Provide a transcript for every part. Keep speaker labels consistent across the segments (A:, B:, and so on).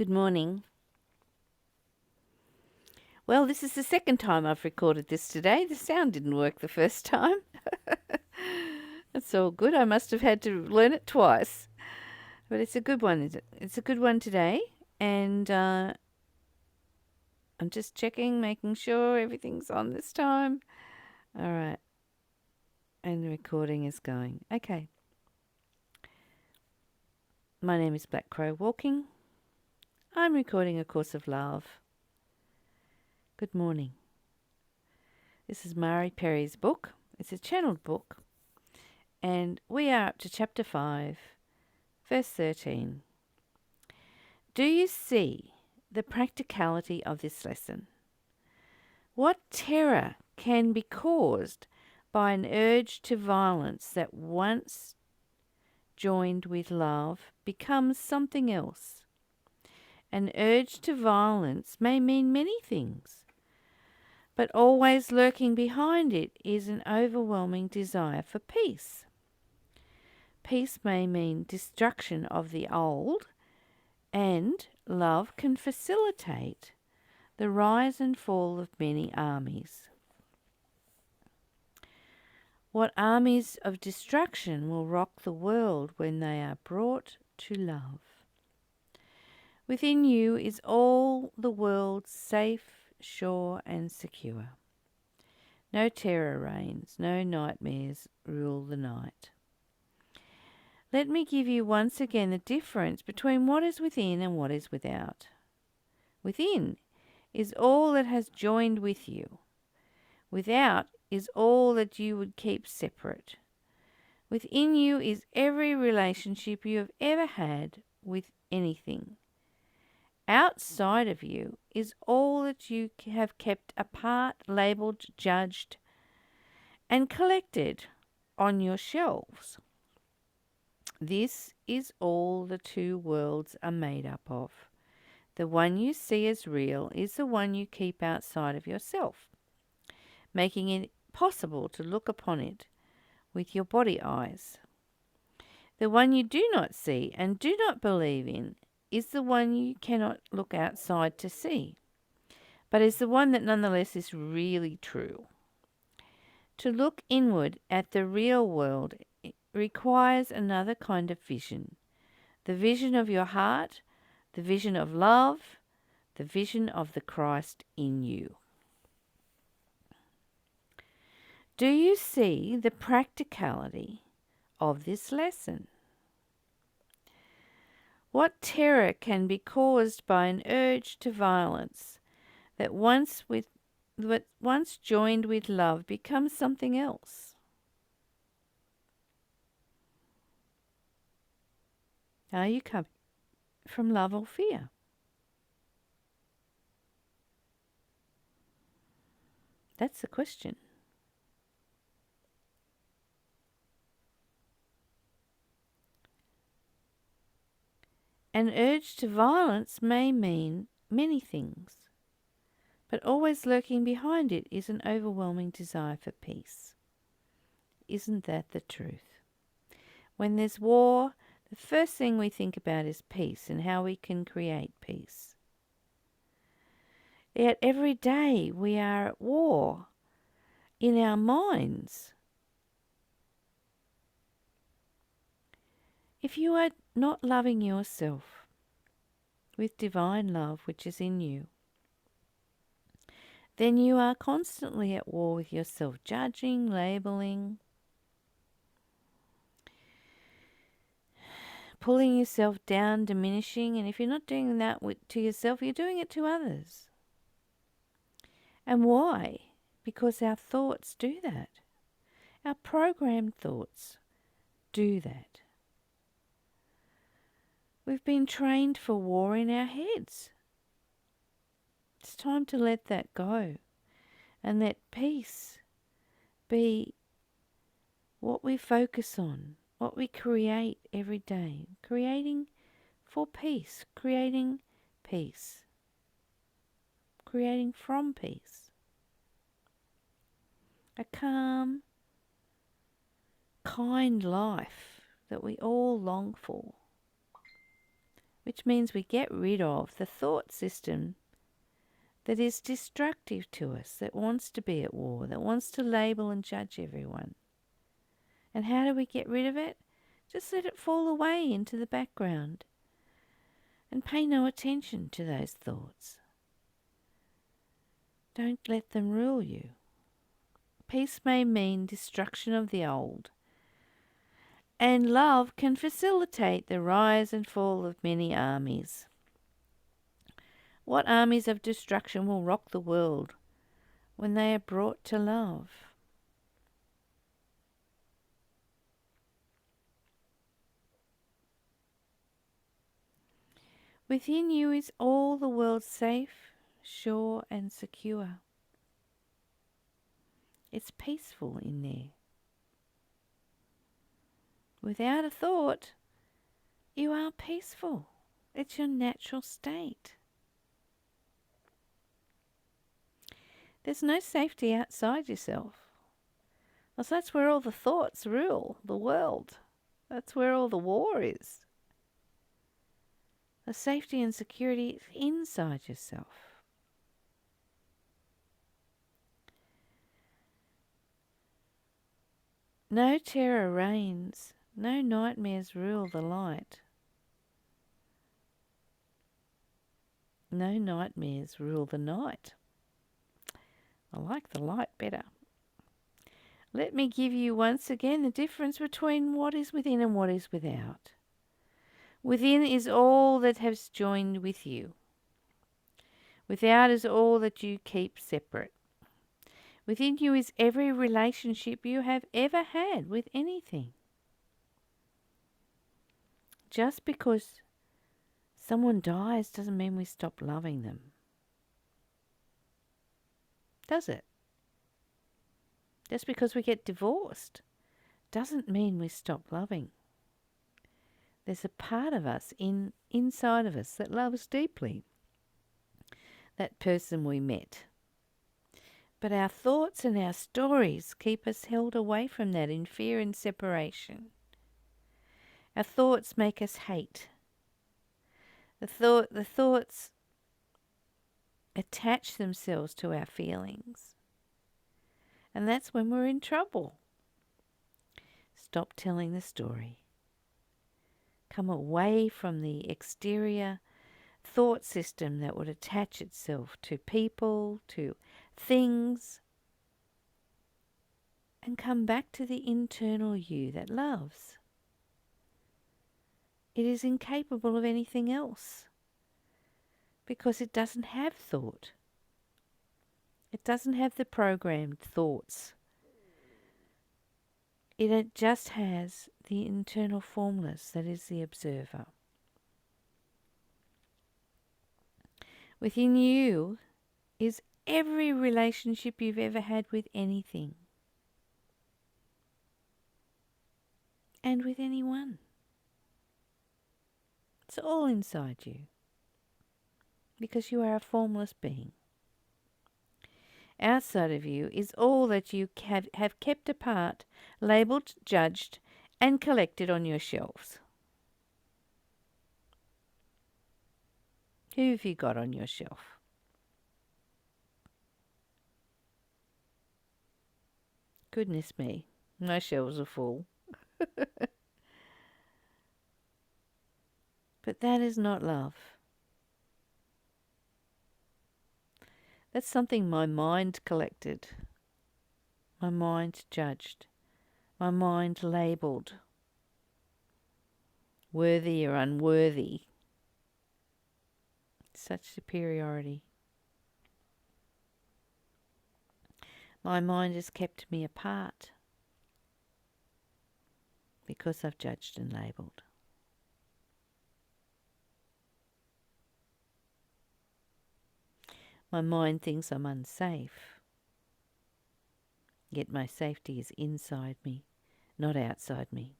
A: Good morning. Well, this is the second time I've recorded this today. The sound didn't work the first time. That's all good. I must have had to learn it twice. But it's a good one. It's a good one today. And I'm just checking, making sure everything's on this time. All right. And the recording is going. Okay. My name is Black Crow Walking. I'm recording A Course of Love. Good morning. This is Mari Perron's book. It's a channeled book. And we are up to chapter 5, verse 13. Do you see the practicality of this lesson? What terror can be caused by an urge to violence that once joined with love becomes something else? An urge to violence may mean many things, but always lurking behind it is an overwhelming desire for peace. Peace may mean destruction of the old, and love can facilitate the rise and fall of many armies. What armies of destruction will rock the world when they are brought to love? Within you is all the world safe, sure, and secure. No terror reigns, no nightmares rule the night. Let me give you once again the difference between what is within and what is without. Within is all that has joined with you. Without is all that you would keep separate. Within you is every relationship you have ever had with anything. Outside of you is all that you have kept apart, labelled, judged, and collected on your shelves. This is all the two worlds are made up of. The one you see as real is the one you keep outside of yourself, making it possible to look upon it with your body eyes. The one you do not see and do not believe in is the one you cannot look outside to see, but is the one that nonetheless is really true. To look inward at the real world requires another kind of vision, the vision of your heart, the vision of love, the vision of the Christ in you. Do you see the practicality of this lesson? What terror can be caused by an urge to violence that once joined with love becomes something else? Are you coming from love or fear? That's the question. An urge to violence may mean many things, but always lurking behind it is an overwhelming desire for peace. Isn't that the truth? When there's war, the first thing we think about is peace and how we can create peace. Yet every day we are at war in our minds. If you are not loving yourself with divine love which is in you, then you are constantly at war with yourself, judging, labelling, pulling yourself down, diminishing. And if you're not doing that to yourself, you're doing it to others. And why? Because our thoughts do that. Our programmed thoughts do that. We've been trained for war in our heads. It's time to let that go and let peace be what we focus on, what we create every day. Creating for peace, creating peace, creating from peace. A calm, kind life that we all long for. which means we get rid of the thought system that is destructive to us, that wants to be at war, that wants to label and judge everyone. And how do we get rid of it? Just let it fall away into the background and pay no attention to those thoughts. Don't let them rule you. Peace may mean destruction of the old, and love can facilitate the rise and fall of many armies. What armies of destruction will rock the world when they are brought to love? Within you is all the world safe, sure and secure. It's peaceful in there. Without a thought, you are peaceful. It's your natural state. There's no safety outside yourself. Well, so that's where all the thoughts rule the world. That's where all the war is. The safety and security is inside yourself. No terror reigns, no nightmares rule the light. No nightmares rule the night. I like the light better. Let me give you once again the difference between what is within and what is without. Within is all that has joined with you. Without is all that you keep separate. Within you is every relationship you have ever had with anything. Just because someone dies doesn't mean we stop loving them. Does it? Just because we get divorced doesn't mean we stop loving. There's a part of us inside of us that loves deeply that person we met. But our thoughts and our stories keep us held away from that in fear and separation. Our thoughts make us hate. The thoughts attach themselves to our feelings. And that's when we're in trouble. Stop telling the story. Come away from the exterior thought system that would attach itself to people, to things, and come back to the internal you that loves. It is incapable of anything else because it doesn't have thought. It doesn't have the programmed thoughts. It just has the internal formless that is the observer. Within you is every relationship you've ever had with anything and with anyone. It's all inside you because you are a formless being. Outside of you is all that you have kept apart, labelled, judged, and collected on your shelves. Who have you got on your shelf? Goodness me, my shelves are full. But that is not love. That's something my mind collected, my mind judged, my mind labelled, worthy or unworthy. Such superiority. My mind has kept me apart because I've judged and labelled. My mind thinks I'm unsafe, yet my safety is inside me, not outside me.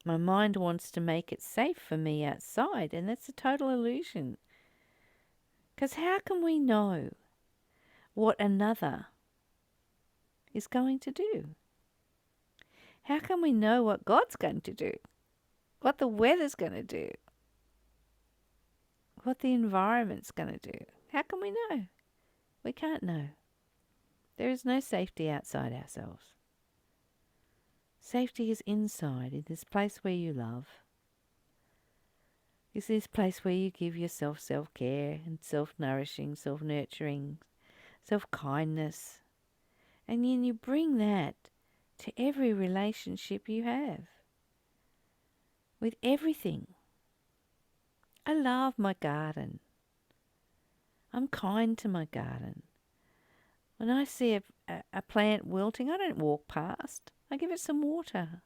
A: My mind wants to make it safe for me outside, and that's a total illusion. Because how can we know what another is going to do? How can we know what God's going to do? What the weather's going to do? what the environment's going to do. How can we know? We can't know. There is no safety outside ourselves. Safety is inside, in this place where you love. Is this place where you give yourself self-care and self-nourishing, self-nurturing, self-kindness. And then you bring that to every relationship you have. With everything. I love my garden. I'm kind to my garden. When I see a plant wilting, I don't walk past. I give it some water.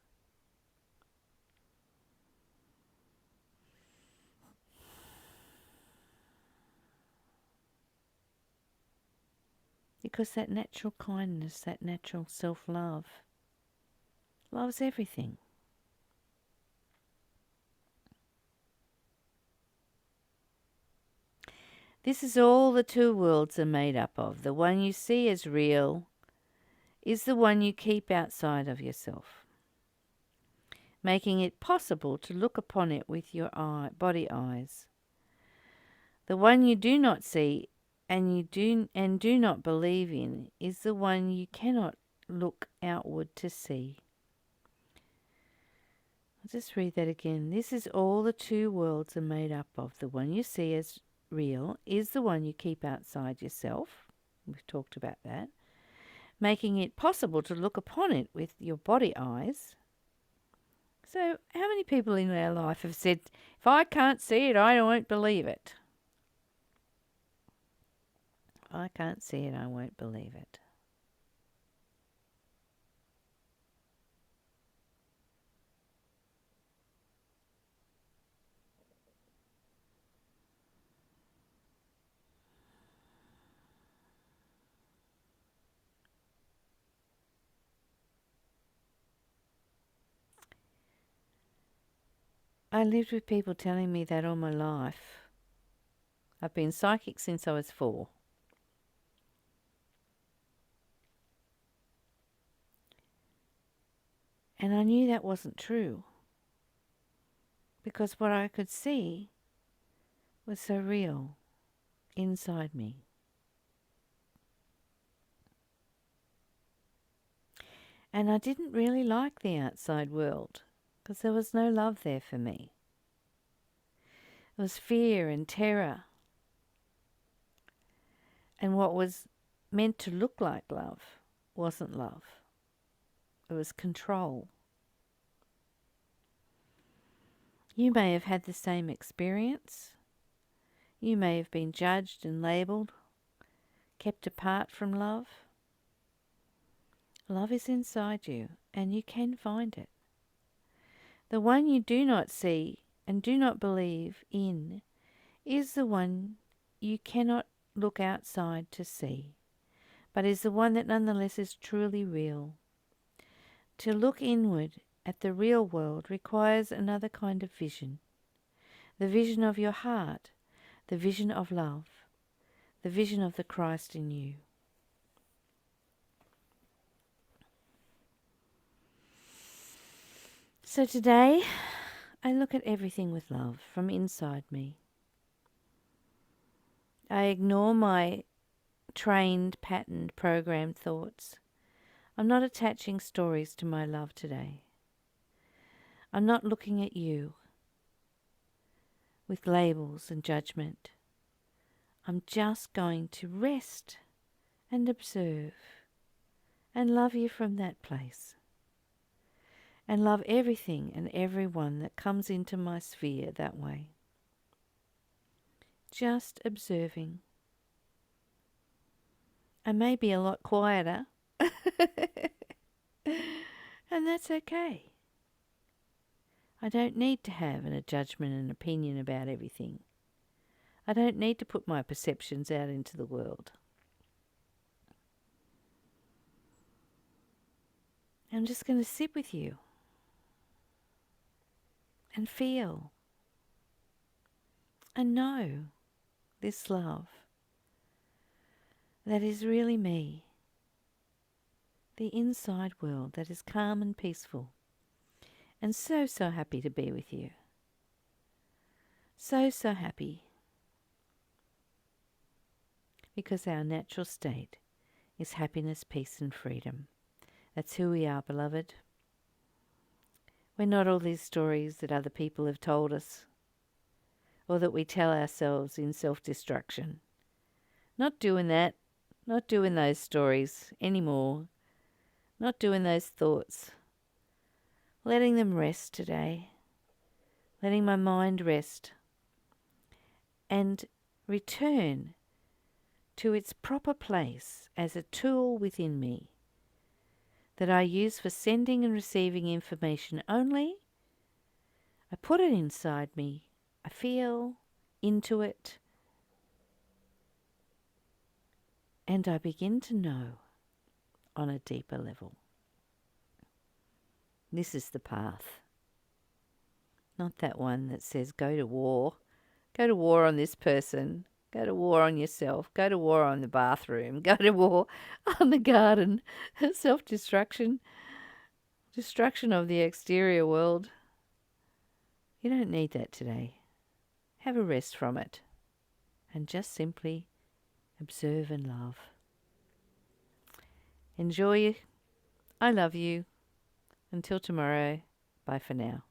A: Because that natural kindness, that natural self-love, loves everything. This is all the two worlds are made up of. The one you see as real is the one you keep outside of yourself, making it possible to look upon it with your body eyes. The one you do not see and do not believe in is the one you cannot look outward to see. I'll just read that again. This is all the two worlds are made up of. The one you see as real is the one you keep outside yourself. We've talked about that. Making it possible to look upon it with your body eyes. So how many people in our life have said, if I can't see it, I won't believe it? If I can't see it, I won't believe it. I lived with people telling me that all my life. I've been psychic since I was 4. And I knew that wasn't true. Because what I could see was so real inside me. And I didn't really like the outside world because there was no love there for me. It was fear and terror. And what was meant to look like love wasn't love. It was control. You may have had the same experience. You may have been judged and labelled, kept apart from love. Love is inside you, and you can find it. The one you do not see and do not believe in is the one you cannot look outside to see, but is the one that nonetheless is truly real. To look inward at the real world requires another kind of vision. The vision of your heart, the vision of love, the vision of the Christ in you. So today, I look at everything with love from inside me. I ignore my trained, patterned, programmed thoughts. I'm not attaching stories to my love today. I'm not looking at you with labels and judgment. I'm just going to rest and observe and love you from that place. And love everything and everyone that comes into my sphere that way. Just observing. I may be a lot quieter. And that's okay. I don't need to have a judgment and opinion about everything. I don't need to put my perceptions out into the world. I'm just going to sit with you and feel and know this love that is really me, the inside world that is calm and peaceful, and so happy to be with you. So happy because our natural state is happiness, peace and freedom. That's who we are, beloved. We're not all these stories that other people have told us or that we tell ourselves in self-destruction. Not doing that. Not doing those stories anymore. Not doing those thoughts. Letting them rest today. Letting my mind rest. And return to its proper place as a tool within me that I use for sending and receiving information only. I put it inside me. I feel into it. And I begin to know on a deeper level. This is the path. Not that one that says go to war. Go to war on this person. Go to war on yourself. Go to war on the bathroom. Go to war on the garden. Self-destruction. Destruction of the exterior world. You don't need that today. Have a rest from it. And just simply observe and love. Enjoy. I love you. Until tomorrow. Bye for now.